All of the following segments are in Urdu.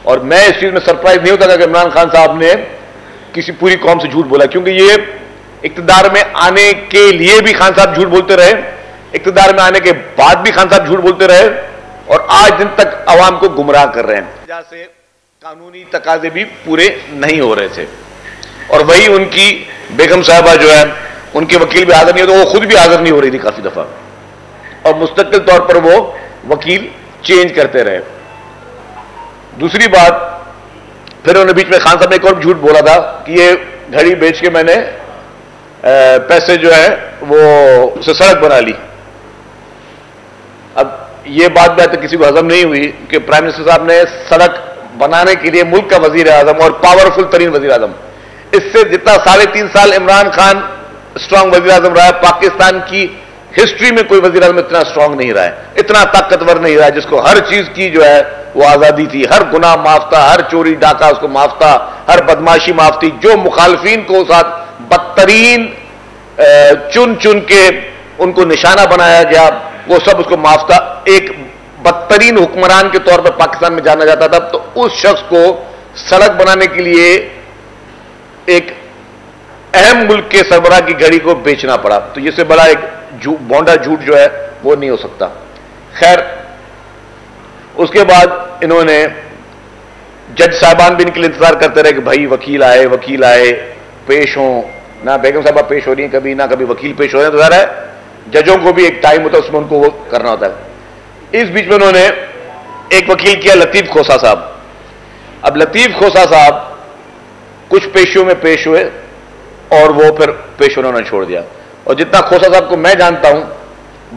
اور میں اس چیز میں سرپرائز نہیں ہوتا کہ عمران خان صاحب نے کسی پوری قوم سے جھوٹ بولا، کیونکہ یہ اقتدار میں آنے کے لیے بھی خان صاحب جھوٹ بولتے رہے، اقتدار میں آنے کے بعد بھی خان صاحب جھوٹ بولتے رہے، اور آج دن تک عوام کو گمراہ کر رہے ہیں، وجہ سے قانونی تقاضے بھی پورے نہیں ہو رہے تھے۔ اور وہی ان کی بیگم صاحبہ جو ہے، ان کے وکیل بھی حاضر نہیں ہوتے، وہ خود بھی حاضر نہیں ہو رہی تھی کافی دفعہ، اور مستقل طور پر وہ وکیل چینج کرتے رہے۔ دوسری بات، پھر انہوں نے بیچ میں خان صاحب نے ایک اور جھوٹ بولا تھا کہ یہ گھڑی بیچ کے میں نے پیسے جو ہے وہ اسے سڑک بنا لی۔ اب یہ بات تو کسی کو ہضم نہیں ہوئی کہ پرائم منسٹر صاحب نے سڑک بنانے کے لیے ملک کا وزیر اعظم اور پاورفل ترین وزیر اعظم، اس سے جتنا 3.5 سال عمران خان اسٹرانگ وزیر اعظم رہا ہے، پاکستان کی ہسٹری میں کوئی وزیر اعظم اتنا اسٹرانگ نہیں رہا ہے، اتنا طاقتور نہیں رہا ہے، جس کو ہر چیز کی جو ہے وہ آزادی تھی، ہر گناہ معاف تھا، ہر چوری ڈاکہ اس کو معاف تھا، ہر بدماشی معاف تھی، جو مخالفین کو ساتھ بدترین چن چن کے ان کو نشانہ بنایا گیا وہ سب اس کو معاف تھا۔ ایک بدترین حکمران کے طور پر پاکستان میں جانا جاتا تھا، تو اس شخص کو سڑک بنانے کے لیے ایک اہم ملک کے سربراہ کی گھڑی کو بیچنا پڑا، تو یہ سے بڑا ایک بونڈا جھوٹ جو ہے وہ نہیں ہو سکتا۔ خیر، اس کے بعد انہوں نے جج صاحبان بھی ان کے لیے انتظار کرتے رہے کہ بھائی وکیل آئے پیش ہوں، نہ بیگم صاحبہ پیش ہو رہی ہیں کبھی، نہ کبھی وکیل پیش ہو رہے ہیں، تو ظاہر ہے ججوں کو بھی ایک ٹائم ہوتا ہے، اس میں ان کو وہ کرنا ہوتا ہے۔ اس بیچ میں انہوں نے ایک وکیل کیا لطیف کھوسا صاحب۔ اب لطیف کھوسا صاحب کچھ پیشیوں میں پیش ہوئے اور وہ پھر پیش انہوں نے چھوڑ دیا، اور جتنا کھوسا صاحب کو میں جانتا ہوں،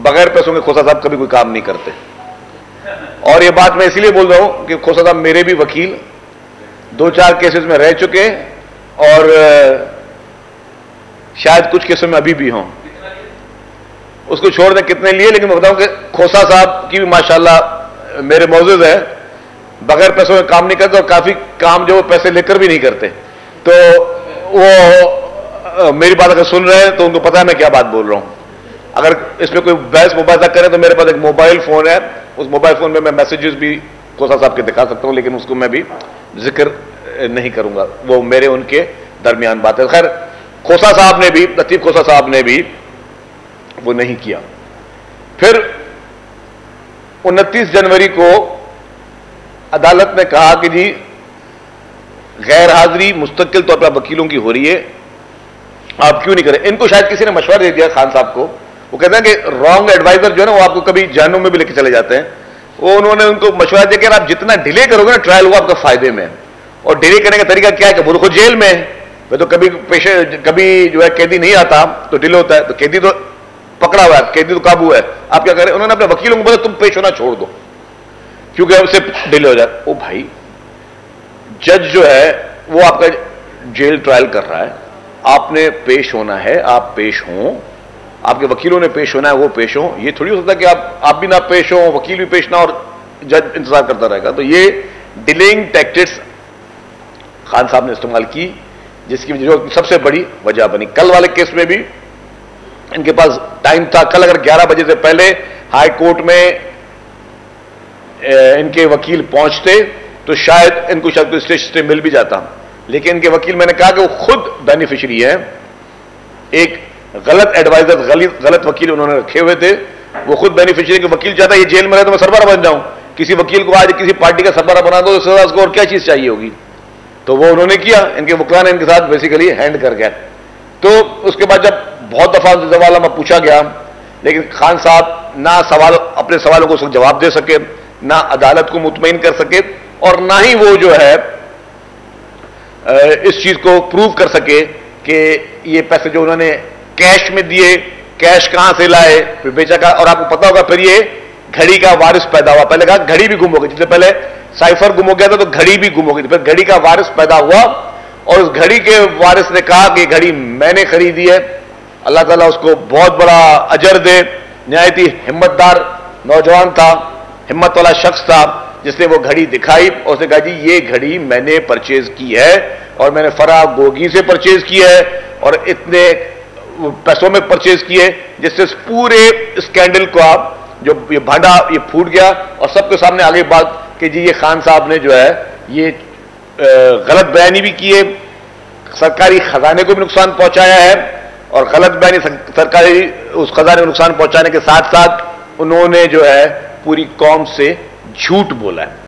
بغیر پیسوں کے کھوسا صاحب کبھی کوئی کام نہیں کرتے۔ اور یہ بات میں اسی لیے بول رہا ہوں کہ کھوسا صاحب میرے بھی وکیل 2-4 کیسز میں رہ چکے، اور شاید کچھ کیسوں میں ابھی بھی ہوں، اس کو چھوڑ دیں کتنے لیے، لیکن میں بتاؤں کہ کھوسا صاحب کی بھی ماشاءاللہ میرے معزز ہے، بغیر پیسوں میں کام نہیں کرتے، اور کافی کام جو وہ پیسے لے کر بھی نہیں کرتے۔ تو وہ میری بات اگر سن رہے ہیں تو ان کو پتا ہے میں کیا بات بول رہا ہوں۔ اگر اس میں کوئی بحث مباحثہ کرے تو میرے پاس ایک موبائل فون ہے، اس موبائل فون میں میسیجز بھی کھوسا صاحب کے دکھا سکتا ہوں، لیکن اس کو میں بھی ذکر نہیں کروں گا، وہ میرے ان کے درمیان بات ہے۔ خیر، کھوسا صاحب نے بھی، لطیف کھوسا صاحب نے بھی وہ نہیں کیا۔ پھر 29 جنوری کو عدالت نے کہا کہ جی غیر حاضری مستقل طور پر وکیلوں کی ہو رہی ہے، آپ کیوں نہیں کریں؟ ان کو شاید کسی نے مشورہ دے دیا خان صاحب کو، وہ کہتے ہیں کہ رانگ ایڈوائزر جو ہے نا وہ آپ کو کبھی جہنم میں بھی لے کے چلے جاتے ہیں، وہ انہوں نے ان کو مشورہ دیا کہ آپ جتنا ڈیلے کرو گے نا ٹرائل وہ آپ کا فائدے میں ہے، اور ڈیلے کرنے کا طریقہ کیا ہے کہ وہ خود جیل میں ہے، وہ تو کبھی جو ہے قیدی نہیں آتا تو ڈیلے ہوتا ہے، تو قیدی تو پکڑا ہوا ہے، قیدی تو قابو ہے، آپ کیا کریں؟ انہوں نے اپنے وکیلوں کو بولا تم پیش ہونا چھوڑ دو کیونکہ اب سے ڈیلے ہو جائے۔ او بھائی، جج جو ہے وہ آپ کا جیل ٹرائل کر رہا ہے، آپ نے پیش ہونا ہے، آپ پیش ہوں، آپ کے وکیلوں نے پیش ہونا ہے، وہ پیش ہوں، یہ تھوڑی ہو سکتا کہ آپ بھی نہ پیش ہوں، وکیل بھی پیش نہ اور جج انتظار کرتا رہے گا۔ تو یہ ڈیلیئنگ ٹیکٹکس خان صاحب نے استعمال کی، جس کی جو سب سے بڑی وجہ بنی۔ کل والے کیس میں بھی ان کے پاس ٹائم تھا، کل اگر 11 بجے سے پہلے ہائی کورٹ میں ان کے وکیل پہنچتے تو شاید ان کو کوئی اسٹے مل بھی جاتا، لیکن ان کے وکیل میں نے کہا کہ وہ خود بینیفیشری ہیں، ایک غلط ایڈوائزر، غلط وکیل انہوں نے رکھے ہوئے تھے، وہ خود بینیفیشری کہ وکیل چاہتا ہے یہ جیل میں رہے تو میں سربراہ بن جاؤں، کسی وکیل کو آج کسی پارٹی کا سربراہ بنا دو تو اس کو اور کیا چیز چاہیے ہوگی، تو وہ انہوں نے کیا، ان کے وکلا نے ان کے ساتھ بیسیکلی ہینڈ کر گیا۔ تو اس کے بعد جب بہت دفعہ سوال میں پوچھا گیا، لیکن خان صاحب نہ اپنے سوالوں کو جواب دے سکے، نہ عدالت کو مطمئن کر سکے، اور نہ ہی وہ جو ہے اس چیز کو پروو کر سکے کہ یہ پیسے جو انہوں نے کیش میں دیے، کیش کہاں سے لائے، پھر بیچا کا، اور آپ کو پتا ہوگا پھر یہ گھڑی کا وارث پیدا ہوا۔ پہلے کہا گھڑی بھی گم ہو گئی، جس سے پہلے سائفر گم ہو گیا تھا تو گھڑی بھی گم ہو گئی، پھر گھڑی کا وارث پیدا ہوا، اور اس گھڑی کے وارث نے کہا کہ یہ گھڑی میں نے خریدی ہے، اللہ تعالیٰ اس کو بہت بڑا اجر دے، نہایت ہی ہمت دار نوجوان تھا، ہمت والا شخص تھا، جس نے وہ گھڑی دکھائی اور اس نے کہا جی یہ گھڑی میں نے پرچیز کی ہے، اور میں نے فرا گوگی سے پرچیز کی ہے، اور اتنے پیسوں میں پرچیز کی ہے، جس سے پورے اسکینڈل کو آپ جو یہ بھانڈا یہ پھوٹ گیا، اور سب کے سامنے آگے بات کہ جی یہ خان صاحب نے جو ہے یہ غلط بیانی بھی کی ہے، سرکاری خزانے کو بھی نقصان پہنچایا ہے، اور غلط بیانی سرکاری اس خزانے کو نقصان پہنچانے کے ساتھ ساتھ انہوں نے جو ہے پوری قوم سے جھوٹ بولا ہے۔